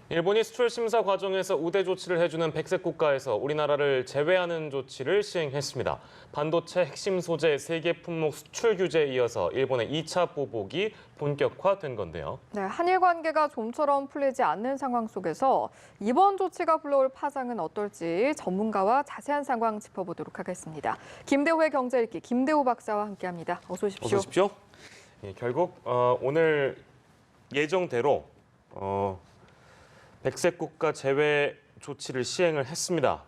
일본이 수출 심사 과정에서 우대 조치를 해주는 백색 국가에서 우리나라를 제외하는 조치를 시행했습니다. 반도체 핵심 소재 3개 품목 수출 규제에 이어서 일본의 2차 보복이 본격화된 건데요. 네, 한일 관계가 좀처럼 풀리지 않는 상황 속에서 이번 조치가 불러올 파장은 어떨지 전문가와 자세한 상황 짚어보도록 하겠습니다. 김대호의 경제 읽기 김대호 박사와 함께합니다. 어서 오십시오. 어서 오십시오. 결국 오늘 예정대로 백색 국가 제외 조치를 시행을 했습니다.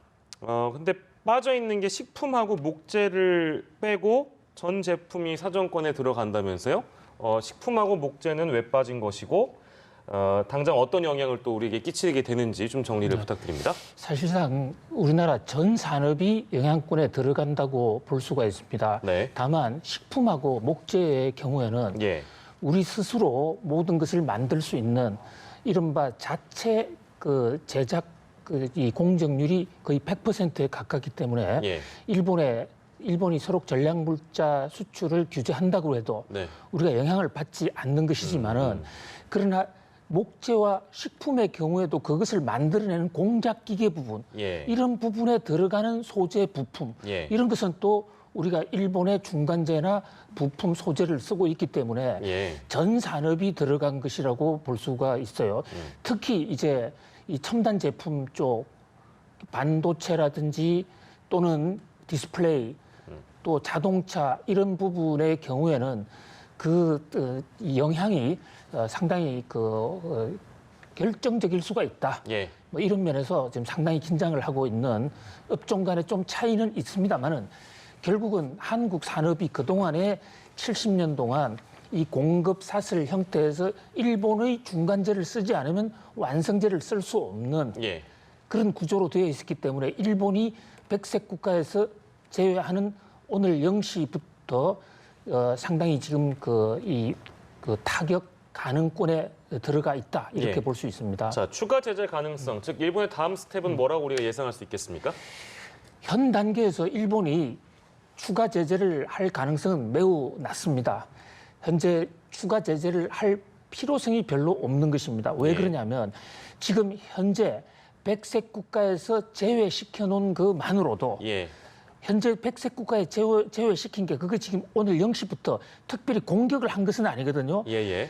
근데 빠져 있는 게 식품하고 목재를 빼고 전 제품이 사정권에 들어간다면서요? 식품하고 목재는 왜 빠진 것이고 당장 어떤 영향을 또 우리에게 끼치게 되는지 좀 정리를 부탁드립니다. 사실상 우리나라 전 산업이 영향권에 들어간다고 볼 수가 있습니다. 네. 다만 식품하고 목재의 경우에는 우리 스스로 모든 것을 만들 수 있는 이른바 자체 제작 이 공정률이 거의 100%에 가깝기 때문에 일본이 서로 전략물자 수출을 규제한다고 해도 우리가 영향을 받지 않는 것이지만은 그러나 목재와 식품의 경우에도 그것을 만들어내는 공작 기계 부분 이런 부분에 들어가는 소재 부품 이런 것은 또 우리가 일본의 중간재나 부품 소재를 쓰고 있기 때문에 전 산업이 들어간 것이라고 볼 수가 있어요. 특히 이제 이 첨단 제품 쪽 반도체라든지 또는 디스플레이 또 자동차 이런 부분의 경우에는 영향이 상당히 결정적일 수가 있다. 뭐 이런 면에서 지금 상당히 긴장을 하고 있는 업종 간에 좀 차이는 있습니다만은 결국은 한국 산업이 그동안에 70년 동안 이 공급 사슬 형태에서 일본의 중간재를 쓰지 않으면 완성재를 쓸 수 없는 그런 구조로 되어 있었기 때문에 일본이 백색 국가에서 제외하는 오늘 0시부터 상당히 지금 타격 가능권에 들어가 있다 이렇게 볼 수 있습니다. 자, 추가 제재 가능성, 즉 일본의 다음 스텝은 뭐라고 우리가 예상할 수 있겠습니까? 현 단계에서 일본이 추가 제재를 할 가능성은 매우 낮습니다. 현재 추가 제재를 할 필요성이 별로 없는 것입니다. 왜 그러냐면 지금 현재 백색 국가에서 제외시켜 놓은 것만으로도 현재 백색 국가에 제외시킨 게 그거 지금 오늘 0시부터 특별히 공격을 한 것은 아니거든요.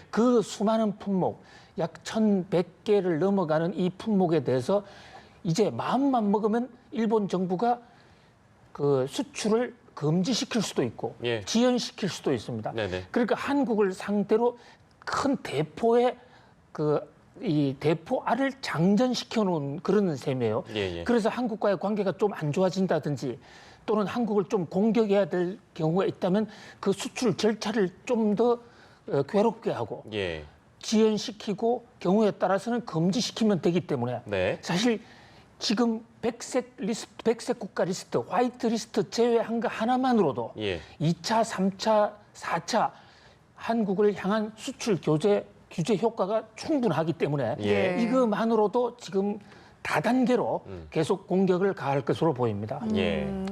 그 수많은 품목, 약 1,100개를 넘어가는 이 품목에 대해서 이제 마음만 먹으면 일본 정부가 수출을 금지시킬 수도 있고 지연시킬 수도 있습니다. 그러니까 한국을 상대로 큰 대포의 이 대포알을 장전시켜 놓은 그런 셈이에요. 그래서 한국과의 관계가 좀 안 좋아진다든지 또는 한국을 좀 공격해야 될 경우가 있다면 그 수출 절차를 좀 더 괴롭게 하고 지연시키고 경우에 따라서는 금지시키면 되기 때문에 사실 지금 백색 국가 리스트, 화이트 리스트 제외한 거 하나만으로도 2차, 3차, 4차 한국을 향한 수출 규제 효과가 충분하기 때문에 이것만으로도 지금 다단계로 계속 공격을 가할 것으로 보입니다.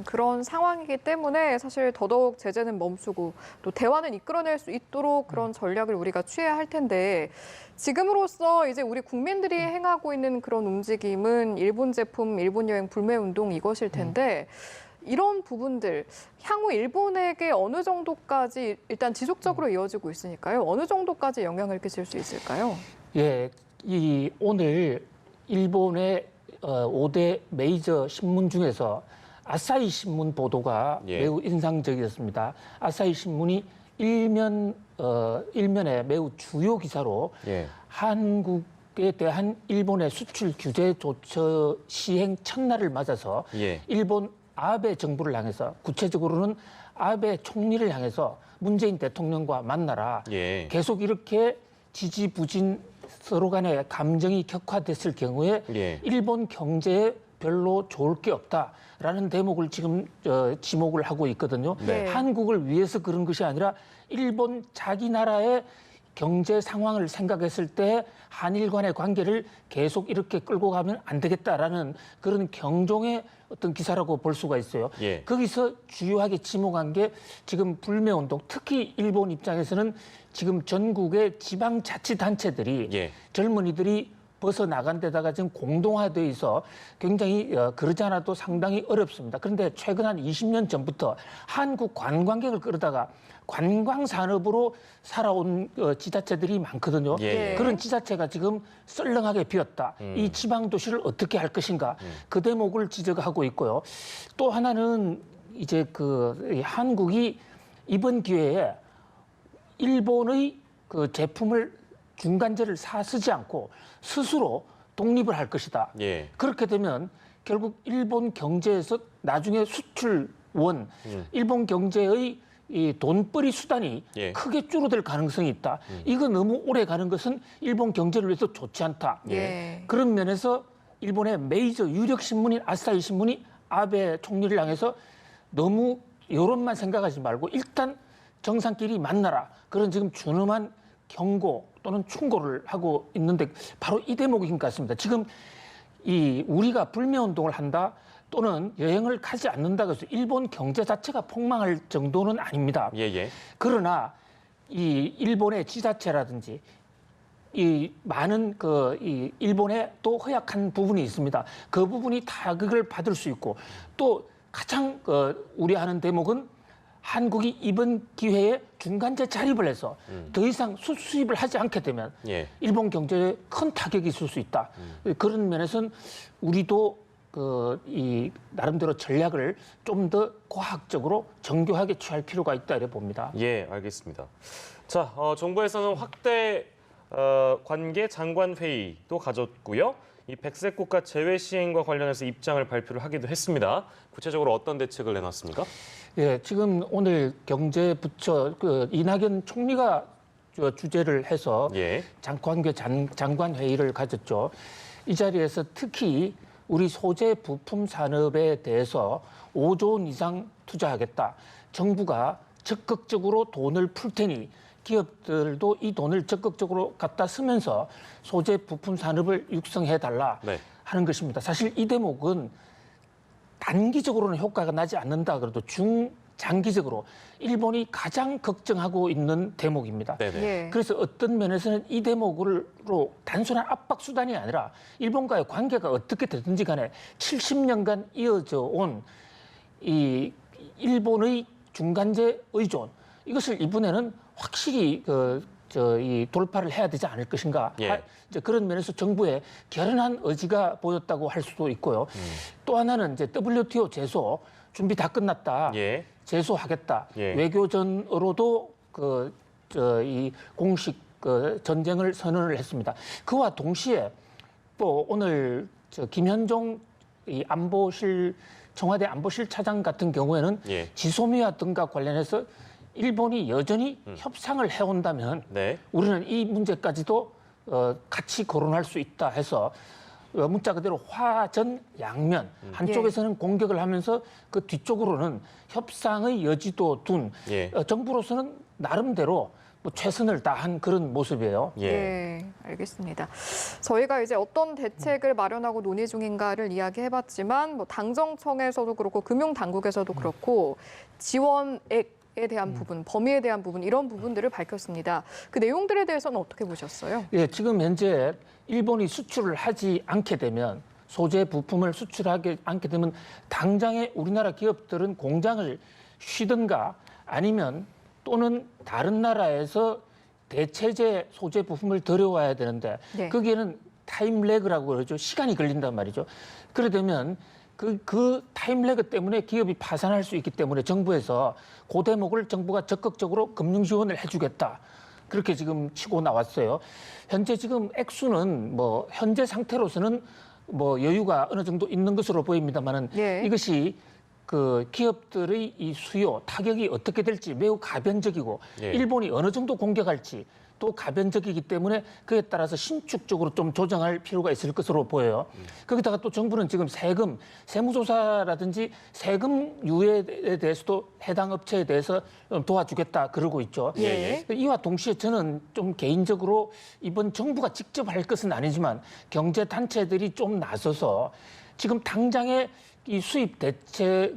그런 상황이기 때문에 사실 더더욱 제재는 멈추고 또 대화는 이끌어낼 수 있도록 그런 전략을 우리가 취해야 할 텐데 지금으로서 이제 우리 국민들이 행하고 있는 그런 움직임은 일본 제품, 일본 여행 불매 운동 이것일 텐데 이런 부분들 향후 일본에게 어느 정도까지 일단 지속적으로 이어지고 있으니까요. 어느 정도까지 영향을 끼칠 수 있을까요? 오늘 일본의 5대 메이저 신문 중에서 아사히 신문 보도가 매우 인상적이었습니다. 아사히 신문이 일면에 매우 주요 기사로 한국에 대한 일본의 수출 규제 조치 시행 첫날을 맞아서 일본 아베 정부를 향해서 구체적으로는 아베 총리를 향해서 문재인 대통령과 만나라. 계속 이렇게 지지부진 서로 간에 감정이 격화됐을 경우에 일본 경제에 별로 좋을 게 없다라는 대목을 지금 지목을 하고 있거든요. 한국을 위해서 그런 것이 아니라 일본 자기 나라의 경제 상황을 생각했을 때 한일 간의 관계를 계속 이렇게 끌고 가면 안 되겠다라는 그런 경종의 어떤 기사라고 볼 수가 있어요. 거기서 주요하게 지목한 게 지금 불매운동, 특히 일본 입장에서는 지금 전국의 지방자치단체들이 젊은이들이 벗어나간 데다가 지금 공동화되어 있어 굉장히 그러지 않아도 상당히 어렵습니다. 그런데 최근 한 20년 전부터 한국 관광객을 끌어다가 관광산업으로 살아온 지자체들이 많거든요. 예. 그런 지자체가 지금 썰렁하게 비었다. 이 지방도시를 어떻게 할 것인가. 그 대목을 지적하고 있고요. 또 하나는 이제 이 한국이 이번 기회에 일본의 그 제품을 중간재를 사쓰지 않고 스스로 독립을 할 것이다. 예. 그렇게 되면 결국 일본 경제에서 나중에 수출원, 일본 경제의 이 돈벌이 수단이 예. 크게 줄어들 가능성이 있다. 이거 너무 오래 가는 것은 일본 경제를 위해서 좋지 않다. 예. 그런 면에서 일본의 메이저 유력 신문인 아사히 신문이 아베 총리를 향해서 너무 여론만 생각하지 말고 일단 정상끼리 만나라. 그런 지금 준엄한 경고 또는 충고를 하고 있는데 바로 이 대목인 것 같습니다. 지금 우리가 불매운동을 한다 또는 여행을 가지 않는다고 해서 일본 경제 자체가 폭망할 정도는 아닙니다. 예. 그러나 이 일본의 지자체라든지 이 많은 이 일본의 또 허약한 부분이 있습니다. 그 부분이 타격을 받을 수 있고 또 가장 우려하는 대목은 한국이 이번 기회에 중간재 자립을 해서 더 이상 수입을 하지 않게 되면 예. 일본 경제에 큰 타격이 있을 수 있다. 그런 면에서는 우리도 이 나름대로 전략을 좀 더 과학적으로 정교하게 취할 필요가 있다 이렇게 봅니다. 예, 알겠습니다. 자, 정부에서는 확대 관계 장관 회의도 가졌고요. 이 백색 국가 제외 시행과 관련해서 입장을 발표를 하기도 했습니다. 구체적으로 어떤 대책을 내놨습니까? 예, 지금 오늘 경제부처 이낙연 총리가 주재를 해서 예. 관계 장관 회의를 가졌죠. 이 자리에서 특히 우리 소재 부품 산업에 대해서 5조 원 이상 투자하겠다. 정부가 적극적으로 돈을 풀 테니 기업들도 이 돈을 적극적으로 갖다 쓰면서 소재 부품 산업을 육성해달라 네. 하는 것입니다. 사실 이 대목은 단기적으로는 효과가 나지 않는다 그래도 중장기적으로 일본이 가장 걱정하고 있는 대목입니다. 네네. 예. 그래서 어떤 면에서는 이 대목으로 단순한 압박 수단이 아니라 일본과의 관계가 어떻게 되든지 간에 70년간 이어져 온 이 일본의 중간재 의존 이것을 이번에는 확실히 이 돌파를 해야 되지 않을 것인가. 예. 이제 그런 면에서 정부의 결연한 의지가 보였다고 할 수도 있고요. 또 하나는 이제 WTO 제소 준비 다 끝났다. 예. 제소하겠다. 예. 외교전으로도 이 공식 전쟁을 선언을 했습니다. 그와 동시에 또 오늘 김현종 이 청와대 안보실 차장 같은 경우에는 예. 지소미아 등과 관련해서 일본이 여전히 협상을 해온다면 네. 우리는 이 문제까지도 같이 거론할 수 있다 해서 문자 그대로 화전양면 한쪽에서는 공격을 하면서 그 뒤쪽으로는 협상의 여지도 둔 예. 정부로서는 나름대로 뭐 최선을 다한 그런 모습이에요. 예. 알겠습니다. 저희가 이제 어떤 대책을 마련하고 논의 중인가를 이야기해봤지만 뭐 당정청에서도 그렇고 금융당국에서도 그렇고 지원액에 대한 부분, 범위에 대한 부분 이런 부분들을 밝혔습니다. 그 내용들에 대해서는 어떻게 보셨어요? 예, 지금 현재 일본이 수출을 하지 않게 되면 소재 부품을 수출하지 않게 되면 당장에 우리나라 기업들은 공장을 쉬든가 아니면 또는 다른 나라에서 대체재 소재 부품을 들여와야 되는데 네. 거기에는 타임 레그라고 그러죠. 시간이 걸린단 말이죠. 그래 되면 그 타임 레그 때문에 기업이 파산할 수 있기 때문에 정부에서 그 대목을 정부가 적극적으로 금융 지원을 해주겠다. 그렇게 지금 치고 나왔어요. 현재 지금 액수는 뭐 현재 상태로서는 뭐 여유가 어느 정도 있는 것으로 보입니다만은 예. 이것이 그 기업들의 이 수요 타격이 어떻게 될지 매우 가변적이고 예. 일본이 어느 정도 공격할지 또 가변적이기 때문에 그에 따라서 신축적으로 좀 조정할 필요가 있을 것으로 보여요. 거기다가 또 정부는 지금 세무조사라든지 세금 유예에 대해서도 해당 업체에 대해서 도와주겠다 그러고 있죠. 예. 이와 동시에 저는 좀 개인적으로 이번 정부가 직접 할 것은 아니지만 경제 단체들이 좀 나서서 지금 당장에 이 수입 대체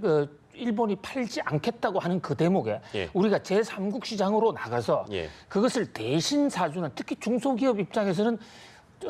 일본이 팔지 않겠다고 하는 그 대목에 예. 우리가 제3국 시장으로 나가서 예. 그것을 대신 사주는 특히 중소기업 입장에서는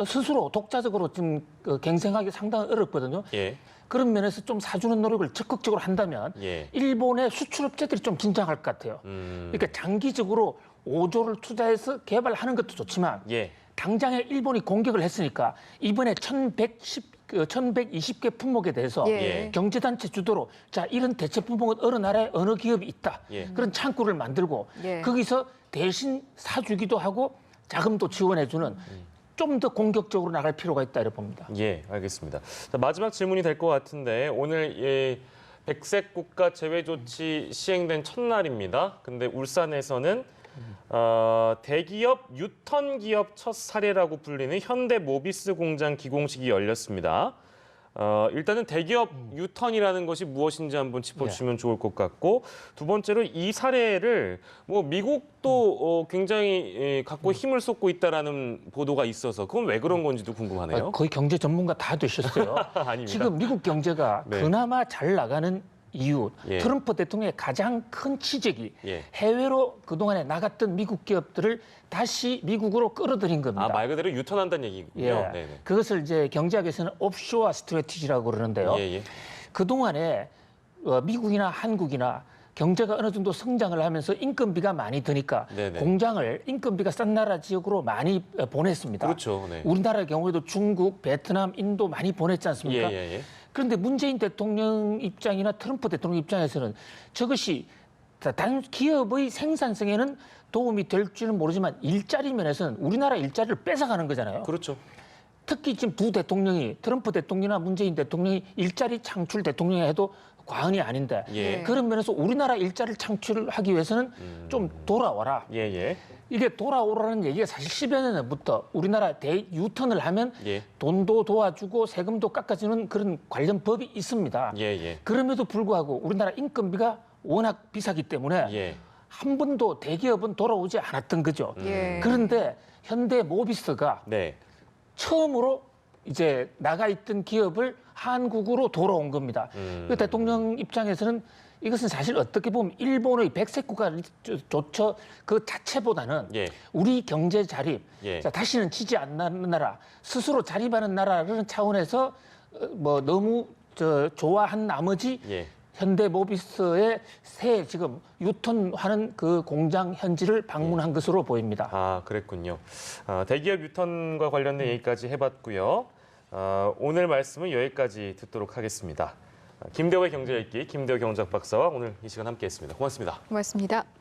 스스로 독자적으로 지금 갱생하기 상당히 어렵거든요. 예. 그런 면에서 좀 사주는 노력을 적극적으로 한다면 예. 일본의 수출업체들이 좀 긴장할 것 같아요. 그러니까 장기적으로 5조를 투자해서 개발하는 것도 좋지만 예. 당장에 일본이 공격을 했으니까 이번에 1120개 품목에 대해서 예. 경제단체 주도로 자 이런 대체 품목은 어느 나라에 어느 기업이 있다. 예. 그런 창구를 만들고 예. 거기서 대신 사주기도 하고 자금도 지원해주는 좀 더 공격적으로 나갈 필요가 있다 이렇게 봅니다. 예, 알겠습니다. 자, 마지막 질문이 될 것 같은데 오늘 백색 국가 제외 조치 시행된 첫날입니다. 근데 울산에서는 대기업 유턴 기업 첫 사례라고 불리는 현대모비스 공장 기공식이 열렸습니다. 일단은 대기업 유턴이라는 것이 무엇인지 한번 짚어주시면 좋을 것 같고, 두 번째로 이 사례를 뭐 미국도 굉장히 갖고 힘을 쏟고 있다라는 보도가 있어서 그건 왜 그런 건지도 궁금하네요. 거의 경제 전문가 다 되셨어요. 아닙니다. 지금 미국 경제가 네. 그나마 잘 나가는 이유, 예. 트럼프 대통령의 가장 큰 치적이 예. 해외로 그동안에 나갔던 미국 기업들을 다시 미국으로 끌어들인 겁니다. 말 그대로 유턴한다는 얘기군요. 예. 네네. 그것을 이제 경제학에서는 옵쇼어 스트래티지라고 그러는데요. 예, 예. 그동안에 미국이나 한국이나 경제가 어느 정도 성장을 하면서 인건비가 많이 드니까 네네. 공장을 인건비가 싼 나라 지역으로 많이 보냈습니다. 그렇죠. 네. 우리나라의 경우에도 중국, 베트남, 인도 많이 보냈지 않습니까? 예. 그런데 문재인 대통령 입장이나 트럼프 대통령 입장에서는 저것이 단 기업의 생산성에는 도움이 될지는 모르지만 일자리 면에서는 우리나라 일자리를 뺏어가는 거잖아요. 그렇죠. 특히 지금 두 대통령이 트럼프 대통령이나 문재인 대통령이 일자리 창출 대통령이 해도 과언이 아닌데 예. 그런 면에서 우리나라 일자리를 창출하기 위해서는 좀 돌아와라. 예. 이게 돌아오라는 얘기가 사실 10여 년 전부터 우리나라 대유턴을 하면 예. 돈도 도와주고 세금도 깎아주는 그런 관련 법이 있습니다. 예. 그럼에도 불구하고 우리나라 인건비가 워낙 비싸기 때문에 예. 한 번도 대기업은 돌아오지 않았던 거죠. 예. 그런데 현대모비스가 네. 처음으로 이제 나가 있던 기업을 한국으로 돌아온 겁니다. 그 대통령 입장에서는 이것은 사실 어떻게 보면 일본의 백색 국가 조처 그 자체보다는 예. 우리 경제 자립, 예. 자, 다시는 지지 않는 나라, 스스로 자립하는 나라라는 차원에서 뭐 너무 좋아한 나머지 예. 현대모비스의 새 지금 유턴하는 그 공장 현지를 방문한 것으로 보입니다. 그랬군요. 대기업 유턴과 관련된 얘기까지 해봤고요. 오늘 말씀은 여기까지 듣도록 하겠습니다. 김대호의 경제 읽기, 김대호 경제학 박사와 오늘 이 시간 함께했습니다. 고맙습니다. 고맙습니다.